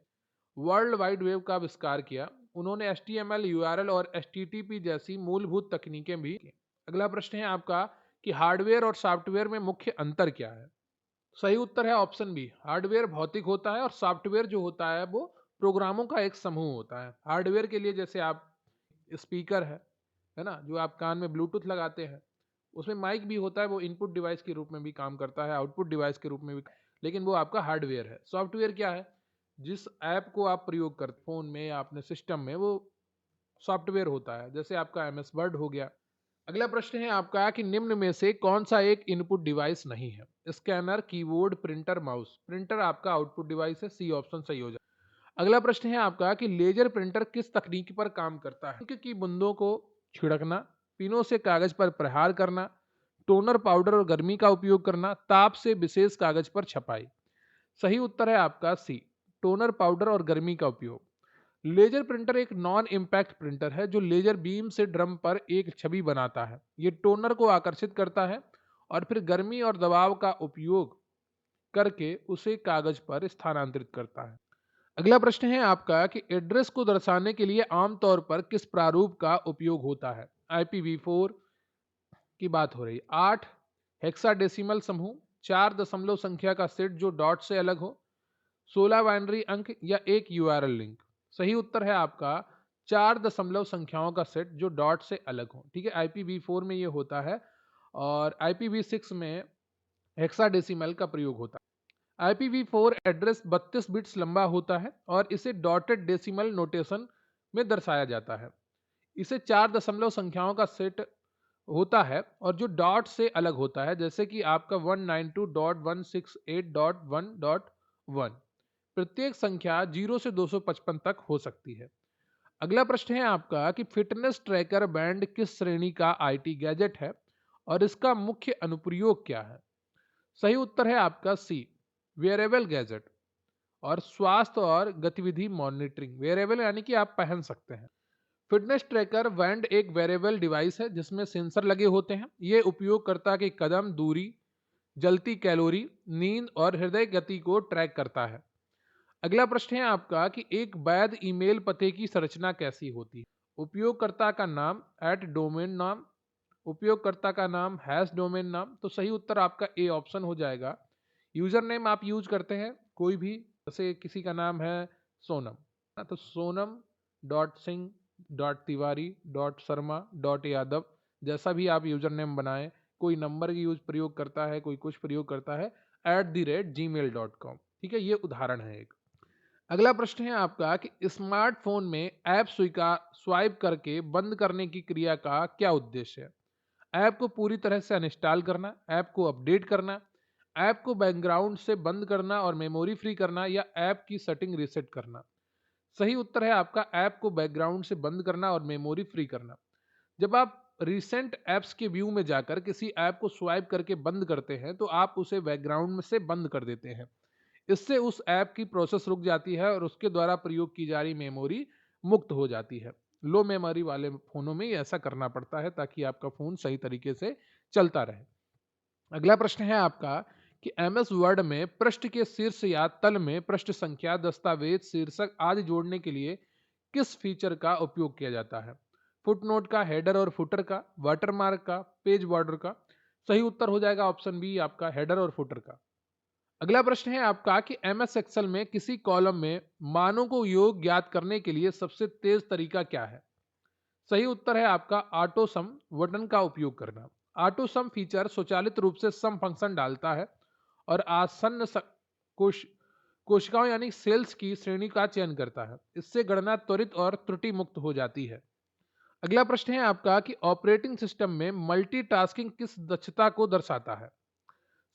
वर्ल्ड वाइड वेब का आविष्कार किया। उन्होंने HTML, URL और HTTP जैसी मूलभूत तकनीकें भी की। अगला प्रश्न है आपका कि हार्डवेयर और सॉफ्टवेयर में मुख्य अंतर क्या है। सही उत्तर है ऑप्शन बी, हार्डवेयर भौतिक होता है और सॉफ्टवेयर जो होता है वो प्रोग्रामों का एक समूह होता है। हार्डवेयर के लिए जैसे आप स्पीकर है ना, जो आप कान में ब्लूटूथ लगाते हैं, उसमें माइक भी होता है, वो इनपुट डिवाइस के रूप में भी काम करता है, आउटपुट डिवाइस के रूप में भी, लेकिन वो आपका हार्डवेयर है। सॉफ्टवेयर क्या है, जिस ऐप को आप प्रयोग करते फोन में या अपने सिस्टम में, वो सॉफ्टवेयर होता है, जैसे आपका MS वर्ड हो गया। अगला प्रश्न है आपका कि निम्न में से कौन सा एक इनपुट डिवाइस नहीं है। Scanner, keyboard, printer, mouse. Printer आपका आउटपुट डिवाइस है, सी ऑप्शन सही हो जाए। अगला प्रश्न है आपका कि लेजर प्रिंटर किस तकनीक पर काम करता है। इंक की बूंदों को छिड़कना, पिनों से कागज पर प्रहार करना, टोनर, पाउडर और गर्मी का उपयोग करना, ताप से विशेष कागज पर छपाई। सही उत्तर है आपका सी, टोनर, पाउडर और गर्मी का उपयोग। लेजर प्रिंटर एक नॉन इम्पैक्ट प्रिंटर है जो लेजर बीम से ड्रम पर एक छवि बनाता है। ये टोनर को आकर्षित करता है और फिर गर्मी और दबाव का उपयोग करके उसे कागज पर स्थानांतरित करता है। अगला प्रश्न है आपका कि एड्रेस को दर्शाने के लिए आमतौर पर किस प्रारूप का उपयोग होता है। IPv4 की बात हो रही है। 8 हेक्साडेसिमल समूह, 4 दशमलव संख्या का सेट जो डॉट से अलग हो, 16 बाइनरी अंक या एक URL लिंक। सही उत्तर है आपका 4 दशमलव संख्याओं का सेट जो डॉट से अलग हो। ठीक है, IPv4 में ये होता है और IPv6 में हेक्साडेसिमल का प्रयोग होता है। IPv4 एड्रेस 32 बिट्स लंबा होता है और इसे डॉटेड डेसिमल नोटेशन में दर्शाया जाता है। इसे 4 दशमलव संख्याओं का सेट होता है और जो डॉट से अलग होता है, जैसे कि आपका 192.168.1.1। प्रत्येक संख्या 0 से 255 तक हो सकती है। अगला प्रश्न है आपका कि फिटनेस ट्रैकर बैंड किस श्रेणी का IT गैजेट है और इसका मुख्य अनुप्रयोग क्या है। सही उत्तर है आपका सी, वेयरेबल गैजेट और स्वास्थ्य और गतिविधि मॉनिटरिंग। वेयरेबल यानी कि आप पहन सकते हैं। फिटनेस ट्रैकर बैंड एक वेरेबल डिवाइस है जिसमें सेंसर लगे होते हैं। ये उपयोगकर्ता के कदम, दूरी, जलती कैलोरी, नींद और हृदय गति को ट्रैक करता है। अगला प्रश्न है आपका कि एक वैध ईमेल पते की संरचना कैसी होती है। उपयोगकर्ता का नाम @डोमेन नाम, उपयोगकर्ता का नाम #डोमेन नाम। तो सही उत्तर आपका ए ऑप्शन हो जाएगा। यूजर नेम आप यूज करते हैं कोई भी, जैसे किसी का नाम है सोनम, तो Sonam dot Singh dot Tiwari dot Sharma dot Yadav, जैसा भी आप यूजर नेम बनाएं। कोई नंबर की यूज प्रयोग करता है, कोई कुछ प्रयोग करता है @gmail.com। ठीक है, ये उदाहरण है एक। अगला प्रश्न है आपका कि स्मार्टफोन में ऐप स्वीकार स्वाइप करके बंद करने की क्रिया का क्या उद्देश्य है। ऐप को पूरी तरह से अनइंस्टॉल करना, ऐप को अपडेट करना, ऐप को बैकग्राउंड से बंद करना और मेमोरी फ्री करना, या ऐप की सेटिंग रीसेट करना। सही उत्तर है आपका ऐप को बैकग्राउंड से बंद करना और मेमोरी फ्री करना। जब आप रिसेंट ऐप्स के व्यू में जाकर किसी ऐप को स्वाइप करके बंद करते हैं तो आप उसे बैकग्राउंड में से बंद कर देते हैं। इससे उस ऐप की प्रोसेस रुक जाती है और उसके द्वारा प्रयोग की जा रही मेमोरी मुक्त हो जाती है। लो मेमोरी वाले फोनों में ऐसा करना पड़ता है ताकि आपका फोन सही तरीके से चलता रहे। अगला प्रश्न है आपका कि MS वर्ड में पृष्ठ के शीर्ष या तल में पृष्ठ संख्या, दस्तावेज शीर्षक आदि जोड़ने के लिए किस फीचर का उपयोग किया जाता है। फुटनोट का, हेडर और फुटर का, वाटरमार्क का, पेज बॉर्डर का। सही उत्तर हो जाएगा ऑप्शन बी आपका हेडर और फुटर का। अगला प्रश्न है आपका कि MS एक्सेल में किसी कॉलम में मानों को योग ज्ञात करने के लिए सबसे तेज तरीका क्या है। सही उत्तर है आपका ऑटो सम बटन का उपयोग करना। ऑटो सम फीचर स्वचालित रूप से सम फंक्शन डालता है और आसन्न कोश कोशिकाओं यानी सेल्स की श्रेणी का चयन करता है। इससे गणना त्वरित और त्रुटि मुक्त हो जाती है। अगला प्रश्न है आपका कि ऑपरेटिंग सिस्टम में मल्टीटास्किंग किस दक्षता को दर्शाता है।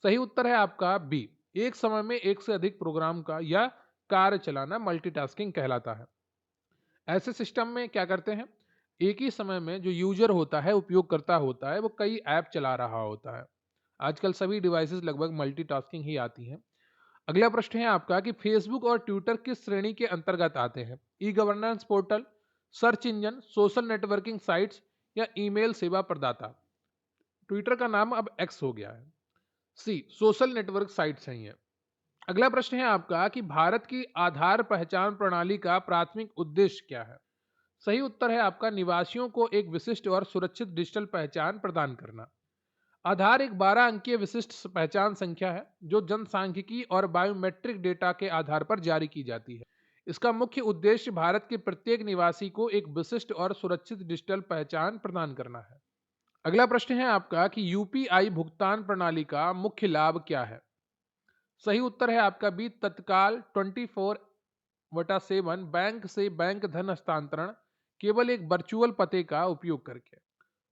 सही उत्तर है आपका बी, एक समय में एक से अधिक प्रोग्राम का या कार्य चलाना मल्टीटास्किंग कहलाता है। ऐसे सिस्टम में क्या करते हैं, एक ही समय में जो यूजर होता है, उपयोगकर्ता होता है, वो कई ऐप चला रहा होता है। आजकल सभी डिवाइसेस लगभग मल्टीटास्किंग ही आती हैं। अगला प्रश्न है आपका कि फेसबुक और ट्विटर किस श्रेणी के अंतर्गत आते हैं। E governance portal, search engine, social networking sites या ईमेल सेवा प्रदाता। ट्विटर का नाम अब एक्स हो गया है। सी, सोशल नेटवर्क साइट्स हैं ये। अगला प्रश्न है आपका कि भारत की आधार पहचान प्रणाली का प्राथमिक उद्देश्य क्या है। सही उत्तर है आपका निवासियों को एक विशिष्ट और सुरक्षित डिजिटल पहचान प्रदान करना। आधार एक 12 अंकीय विशिष्ट पहचान संख्या है जो जनसांख्यिकी और बायोमेट्रिक डेटा के आधार पर जारी की जाती है। इसका मुख्य उद्देश्य भारत के प्रत्येक निवासी को एक विशिष्ट और सुरक्षित डिजिटल पहचान प्रदान करना है। अगला प्रश्न है आपका कि UPI भुगतान प्रणाली का मुख्य लाभ क्या है। सही उत्तर है आपका बी, तत्काल 24/7 बैंक से बैंक धन हस्तांतरण केवल एक वर्चुअल पते का उपयोग करके।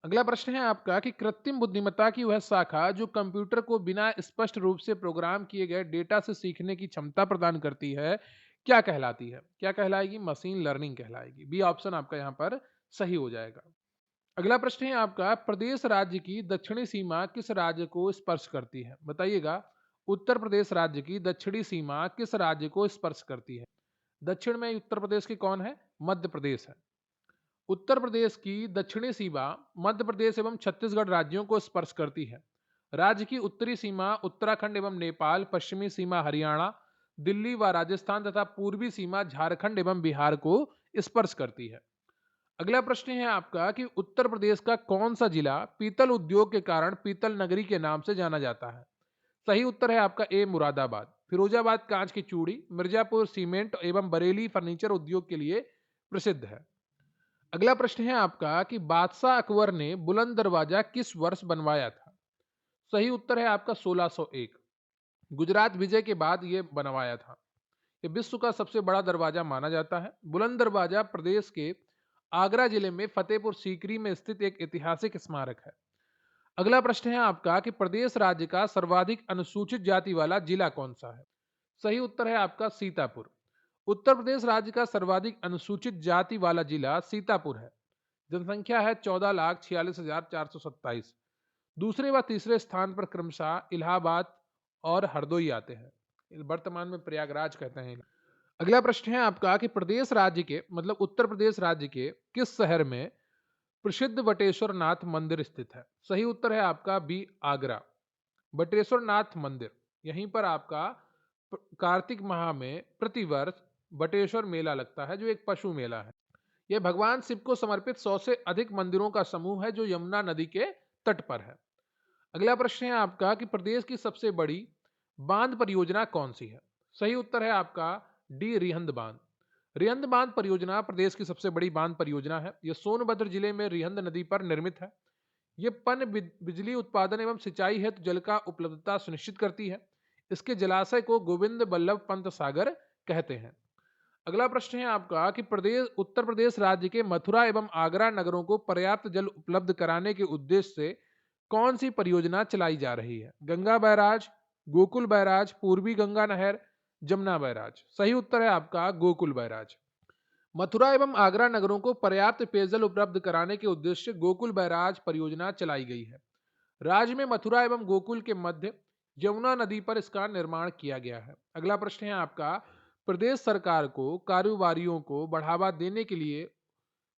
अगला प्रश्न है आपका कि कृत्रिम बुद्धिमत्ता की वह शाखा जो कंप्यूटर को बिना स्पष्ट रूप से प्रोग्राम किए गए डेटा से सीखने की क्षमता प्रदान करती है, क्या कहलाती है। क्या कहलाएगी, मशीन लर्निंग कहलाएगी। बी ऑप्शन आपका यहाँ पर सही हो जाएगा। अगला प्रश्न है आपका प्रदेश राज्य की दक्षिणी सीमा किस राज्य को स्पर्श करती है। बताइएगा, उत्तर प्रदेश राज्य की दक्षिणी सीमा किस राज्य को स्पर्श करती है। दक्षिण में उत्तर प्रदेश के कौन है, मध्य प्रदेश है। उत्तर प्रदेश की दक्षिणी सीमा मध्य प्रदेश एवं छत्तीसगढ़ राज्यों को स्पर्श करती है। राज्य की उत्तरी सीमा उत्तराखंड एवं नेपाल, पश्चिमी सीमा हरियाणा, दिल्ली व राजस्थान तथा पूर्वी सीमा झारखंड एवं बिहार को स्पर्श करती है। अगला प्रश्न है आपका कि उत्तर प्रदेश का कौन सा जिला पीतल उद्योग के कारण पीतल नगरी के नाम से जाना जाता है? सही उत्तर है आपका ए मुरादाबाद। फिरोजाबाद कांच की चूड़ी, मिर्जापुर सीमेंट एवं बरेली फर्नीचर उद्योग के लिए प्रसिद्ध है। अगला प्रश्न है आपका कि बादशाह अकबर ने बुलंद दरवाजा किस वर्ष बनवाया था? सही उत्तर है आपका 1601। गुजरात विजय के बाद यह बनवाया था। यह विश्व का सबसे बड़ा दरवाजा माना जाता है। बुलंद दरवाजा प्रदेश के आगरा जिले में फतेहपुर सीकरी में स्थित एक ऐतिहासिक स्मारक है। अगला प्रश्न है आपका कि प्रदेश राज्य का सर्वाधिक अनुसूचित जाति वाला जिला कौन सा है? सही उत्तर है आपका सीतापुर। उत्तर प्रदेश राज्य का सर्वाधिक अनुसूचित जाति वाला जिला सीतापुर है। जनसंख्या है 14,46,427। दूसरे व तीसरे स्थान पर क्रमशः इलाहाबाद और हरदोई आते हैं। वर्तमान में प्रयागराज कहते हैं। अगला प्रश्न है आपका कि प्रदेश राज्य के मतलब उत्तर प्रदेश राज्य के किस शहर में प्रसिद्ध बटेश्वर नाथ मंदिर स्थित है? सही उत्तर है आपका बी आगरा। बटेश्वर नाथ मंदिर यहीं पर आपका कार्तिक माह में प्रतिवर्ष बटेश्वर मेला लगता है, जो एक पशु मेला है। यह भगवान शिव को समर्पित 100 से अधिक मंदिरों का समूह है जो यमुना नदी के तट पर है। अगला प्रश्न है आपका कि प्रदेश की सबसे बड़ी बांध परियोजना कौन सी है? सही उत्तर है आपका डी रिहंद बांध। रिहंद बांध परियोजना प्रदेश की सबसे बड़ी बांध परियोजना है। यह सोनभद्र जिले में रिहंद नदी पर निर्मित है। यह बिजली उत्पादन एवं सिंचाई हेतु जल का उपलब्धता सुनिश्चित करती है। इसके जलाशय को गोविंद बल्लभ पंत सागर कहते हैं। अगला प्रश्न है आपका कि उत्तर प्रदेश राज्य के मथुरा एवं आगरा नगरों को पर्याप्त जल उपलब्ध कराने के उद्देश्य से कौन सी परियोजना चलाई जा रही है? गंगा बैराज, गोकुल बैराज, पूर्वी गंगा नहर, जमुना बैराज। सही उत्तर है आपका गोकुल बैराज। मथुरा एवं आगरा नगरों को पर्याप्त पेयजल उपलब्ध कराने के उद्देश्य से गोकुल बैराज परियोजना चलाई गई है। राज्य में मथुरा एवं गोकुल के मध्य यमुना नदी पर इसका निर्माण किया गया है। अगला प्रश्न है आपका प्रदेश सरकार को कारोबारियों को बढ़ावा देने के लिए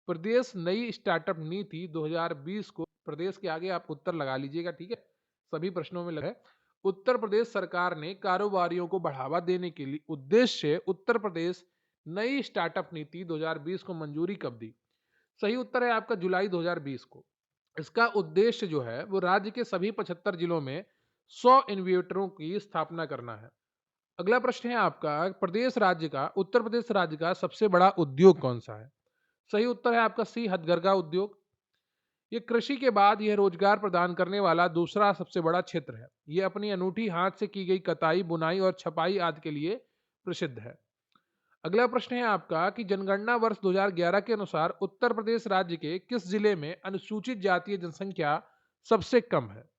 प्रदेश नई स्टार्टअप नीति 2020 को प्रदेश के आगे आप उत्तर लगा लीजिएगा, ठीक है, सभी प्रश्नों में लगा है। उत्तर प्रदेश सरकार ने कारोबारियों को बढ़ावा देने के लिए उद्देश्य उत्तर प्रदेश नई स्टार्टअप नीति 2020 को मंजूरी कब दी? सही उत्तर है आपका जुलाई 2020 को। इसका उद्देश्य जो है वो राज्य के सभी 75 जिलों में 100 इन्वेटरों की स्थापना करना है। अगला प्रश्न है आपका उत्तर प्रदेश राज्य का सबसे बड़ा उद्योग कौन सा है? सही उत्तर है आपका सी हथकरघा उद्योग। ये कृषि के बाद यह रोजगार प्रदान करने वाला दूसरा सबसे बड़ा क्षेत्र है। यह अपनी अनूठी हाथ से की गई कताई, बुनाई और छपाई आदि के लिए प्रसिद्ध है। अगला प्रश्न है आपका कि जनगणना वर्ष 2011 के अनुसार उत्तर प्रदेश राज्य के किस जिले में अनुसूचित जातीय जनसंख्या सबसे कम है?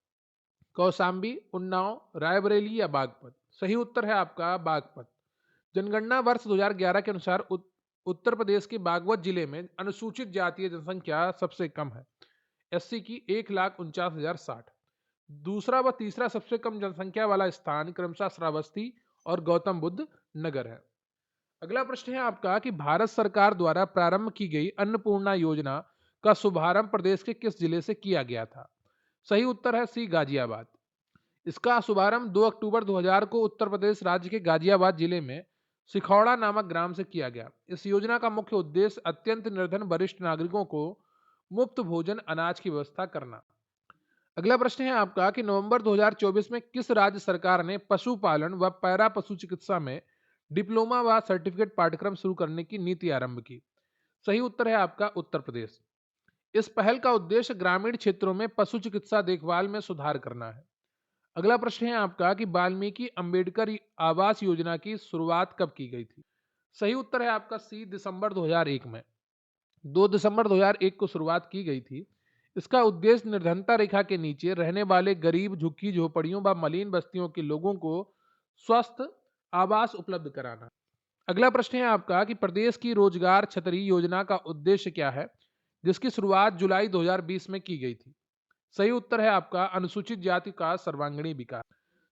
कौशाम्बी, उन्नाव, रायबरेली या बागपत? सही उत्तर है आपका बागपत। जनगणना वर्ष 2011 के अनुसार उत्तर प्रदेश के बागपत जिले में अनुसूचित जातीय जनसंख्या सबसे कम है। एससी की 1,49,060। दूसरा व तीसरा सबसे कम जनसंख्या वाला स्थान क्रमशः श्रावस्ती और गौतम बुद्ध नगर है। अगला प्रश्न है आपका कि भारत सरकार द्वारा प्रारंभ की गई अन्नपूर्णा योजना का शुभारंभ प्रदेश के किस जिले से किया गया था? सही उत्तर है सी गाजियाबाद। इसका शुभारंभ 2 अक्टूबर 2000 को उत्तर प्रदेश राज्य के गाजियाबाद जिले में सिखौड़ा नामक ग्राम से किया गया। इस योजना का मुख्य उद्देश्य अत्यंत निर्धन वरिष्ठ नागरिकों को मुफ्त भोजन अनाज की व्यवस्था करना। अगला प्रश्न है आपका कि नवंबर 2024 में किस राज्य सरकार ने पशुपालन व पैरा पशु चिकित्सा में डिप्लोमा व सर्टिफिकेट पाठ्यक्रम शुरू करने की नीति आरंभ की? सही उत्तर है आपका उत्तर प्रदेश। इस पहल का उद्देश्य ग्रामीण क्षेत्रों में पशु चिकित्सा देखभाल में सुधार करना है। अगला प्रश्न है आपका कि वाल्मीकि अंबेडकर आवास योजना की शुरुआत कब की गई थी? सही उत्तर है आपका सी दिसंबर 2001 में। 2 दिसंबर 2001 को शुरुआत की गई थी। इसका उद्देश्य निर्धनता रेखा के नीचे रहने वाले गरीब, झुग्गी झोपड़ियों व मलिन बस्तियों के लोगों को स्वस्थ आवास उपलब्ध कराना। अगला प्रश्न है आपका कि प्रदेश की रोजगार छतरी योजना का उद्देश्य क्या है, जिसकी शुरुआत जुलाई 2020 में की गई थी? सही उत्तर है आपका अनुसूचित जाति का सर्वांगीण विकास।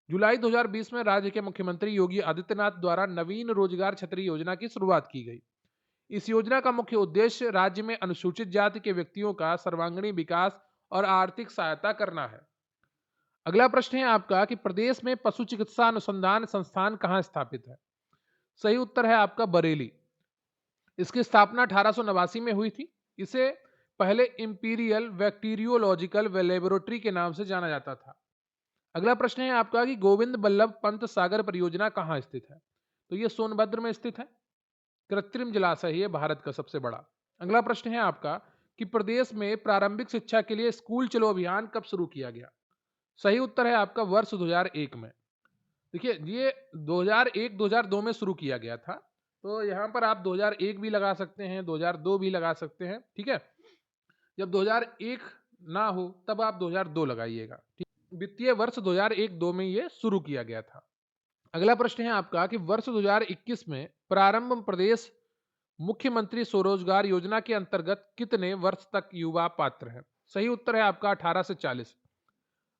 जुलाई 2020 में राज्य के मुख्यमंत्री योगी आदित्यनाथ द्वारा नवीन रोजगार छतरी योजना की शुरुआत की गई। इस योजना का मुख्य उद्देश्य राज्य में अनुसूचित जाति के व्यक्तियों का सर्वांगीण विकास और आर्थिक सहायता करना है। अगला प्रश्न है आपका कि प्रदेश में पशु चिकित्सा अनुसंधान संस्थान कहाँ स्थापित है? सही उत्तर है आपका बरेली। इसकी स्थापना 1889 में हुई थी। इसे पहले इंपीरियल बैक्टीरियोलॉजिकल लेबोरेटरी के नाम से जाना जाता था। अगला प्रश्न है आपका कि गोविंद बल्लभ पंत सागर परियोजना कहाँ स्थित है? तो ये सोनभद्र में स्थित है। कृत्रिम जलाशय है भारत का सबसे बड़ा। अगला प्रश्न है आपका कि प्रदेश में प्रारंभिक शिक्षा के लिए स्कूल चलो अभियान कब शुरू किया गया? सही उत्तर है आपका वर्ष 2001 में। देखिए ये 2001-2002 में शुरू किया गया था। तो यहाँ पर आप 2001 भी लगा सकते हैं, 2002 भी लगा सकते हैं, ठीक है। जब 2001 ना हो तब आप 2002 लगाइएगा, ठीक। वित्तीय वर्ष 2001-2 में ये शुरू किया गया था। अगला प्रश्न है आपका कि वर्ष 2021 में प्रारंभ प्रदेश मुख्यमंत्री स्वरोजगार योजना के अंतर्गत कितने वर्ष तक युवा पात्र हैं? सही उत्तर है आपका 18 से 40।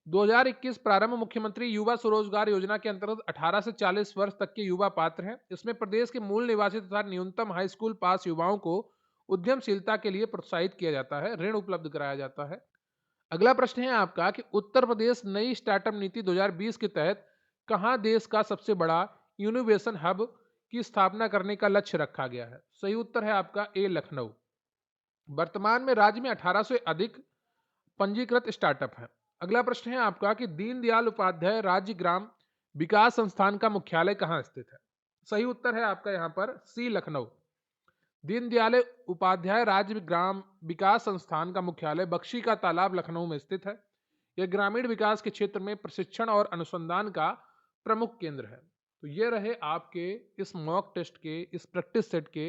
2021 प्रारंभ मुख्यमंत्री युवा स्वरोजगार योजना के अंतर्गत 18 से 40 वर्ष तक के युवा पात्र हैं। इसमें प्रदेश के मूल निवासी तथा न्यूनतम हाई स्कूल पास युवाओं को उद्यमशीलता के लिए प्रोत्साहित किया जाता है, ऋण उपलब्ध कराया जाता है। अगला प्रश्न है आपका कि उत्तर प्रदेश नई स्टार्टअप नीति 2020 के तहत कहां देश का सबसे बड़ा इनोवेशन हब की स्थापना करने का लक्ष्य रखा गया है? सही उत्तर है आपका ए लखनऊ। वर्तमान में राज्य में 1800 से अधिक पंजीकृत स्टार्टअप हैं। अगला प्रश्न है आपका कि दीनदयाल उपाध्याय राज्य ग्राम विकास संस्थान का मुख्यालय कहाँ स्थित है? सही उत्तर है आपका यहाँ पर सी लखनऊ। दीनदयाल उपाध्याय राज्य ग्राम विकास संस्थान का मुख्यालय बख्शी का तालाब लखनऊ में स्थित है। यह ग्रामीण विकास के क्षेत्र में प्रशिक्षण और अनुसंधान का प्रमुख केंद्र है। तो ये रहे आपके इस मॉक टेस्ट के, इस प्रैक्टिस सेट के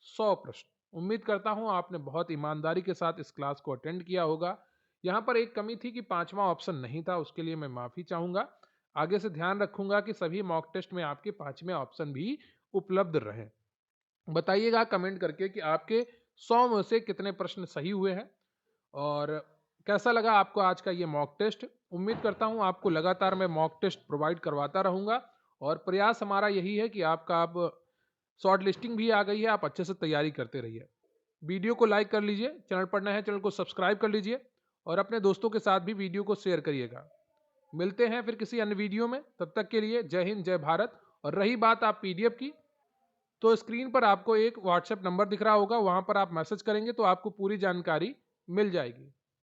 100 प्रश्न। उम्मीद करता हूं आपने बहुत ईमानदारी के साथ इस क्लास को अटेंड किया होगा। यहाँ पर एक कमी थी कि 5वां ऑप्शन नहीं था, उसके लिए मैं माफ़ी चाहूँगा। आगे से ध्यान रखूंगा कि सभी मॉक टेस्ट में आपके 5वें ऑप्शन भी उपलब्ध रहें। बताइएगा कमेंट करके कि आपके 100 में से कितने प्रश्न सही हुए हैं और कैसा लगा आपको आज का ये मॉक टेस्ट। उम्मीद करता हूँ आपको लगातार मैं मॉक टेस्ट प्रोवाइड करवाता रहूँगा और प्रयास हमारा यही है कि आपका अब शॉर्ट लिस्टिंग भी आ गई है, आप अच्छे से तैयारी करते रहिए। वीडियो को लाइक कर लीजिए, चैनल पर नए हैं चैनल को सब्सक्राइब कर लीजिए और अपने दोस्तों के साथ भी वीडियो को शेयर करिएगा। मिलते हैं फिर किसी अन्य वीडियो में, तब तक के लिए जय हिंद जय भारत। और रही बात आप पीडीएफ की, तो स्क्रीन पर आपको एक व्हाट्सएप नंबर दिख रहा होगा, वहां पर आप मैसेज करेंगे तो आपको पूरी जानकारी मिल जाएगी।